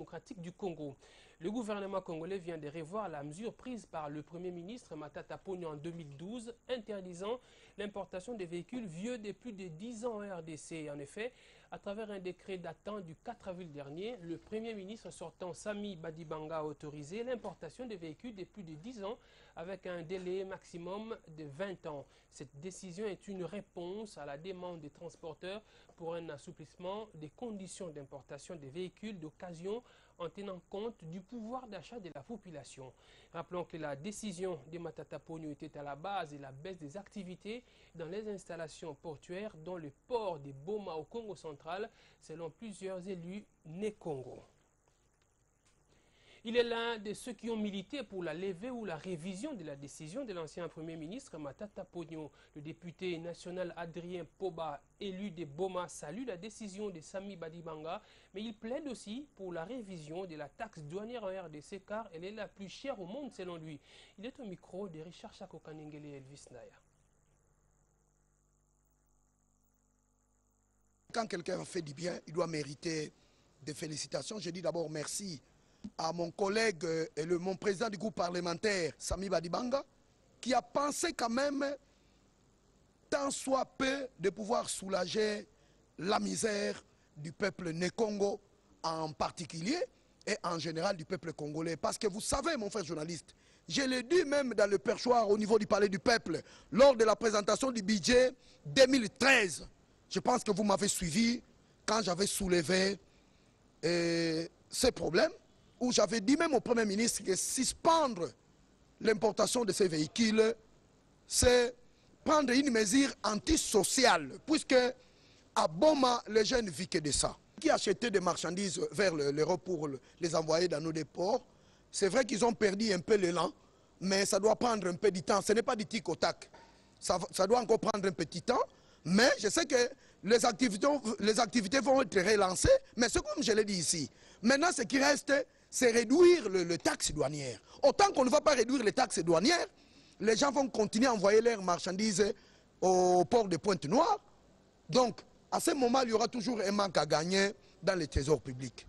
démocratique du Congo. Le gouvernement congolais vient de revoir la mesure prise par le Premier ministre Matata Ponyo en 2012, interdisant l'importation des véhicules vieux de plus de 10 ans en RDC. En effet, à travers un décret datant du 4 avril dernier, le Premier ministre sortant Sami Badibanga a autorisé l'importation des véhicules de plus de 10 ans avec un délai maximum de 20 ans. Cette décision est une réponse à la demande des transporteurs pour un assouplissement des conditions d'importation des véhicules d'occasion en tenant compte du pouvoir d'achat de la population. Rappelons que la décision de Matata Ponyo était à la base de la baisse des activités dans les installations portuaires dont le port de Boma au Congo central, selon plusieurs élus né-Congo. Il est l'un de ceux qui ont milité pour la levée ou la révision de la décision de l'ancien Premier ministre Matata Ponyo. Le député national Adrien Poba, élu de Boma, salue la décision de Sami Badibanga, mais il plaide aussi pour la révision de la taxe douanière en RDC car elle est la plus chère au monde selon lui. Il est au micro de Richard Chakokanengele et Elvis Naya. Quand quelqu'un fait du bien, il doit mériter des félicitations. Je dis d'abord merci à mon collègue et mon président du groupe parlementaire, Sami Badibanga, qui a pensé quand même, tant soit peu, de pouvoir soulager la misère du peuple né-Congo en particulier et en général du peuple congolais. Parce que vous savez, mon frère journaliste, je l'ai dit même dans le perchoir au niveau du palais du peuple, lors de la présentation du budget 2013, je pense que vous m'avez suivi quand j'avais soulevé ces problèmes, où j'avais dit même au Premier ministre que suspendre l'importation de ces véhicules, c'est prendre une mesure antisociale, puisque à Boma, les jeunes vivent que de ça. Qui achetaient des marchandises vers l'Europe pour les envoyer dans nos déports, c'est vrai qu'ils ont perdu un peu l'élan, mais ça doit prendre un peu de temps. Ce n'est pas du tic au tac. Ça doit encore prendre un petit temps, mais je sais que les activités vont être relancées, mais c'est comme je l'ai dit ici. Maintenant, ce qui reste, c'est réduire le taxe douanière. Autant qu'on ne va pas réduire les taxes douanières, les gens vont continuer à envoyer leurs marchandises au port de Pointe-Noire. Donc, à ce moment, il y aura toujours un manque à gagner dans les trésors publics.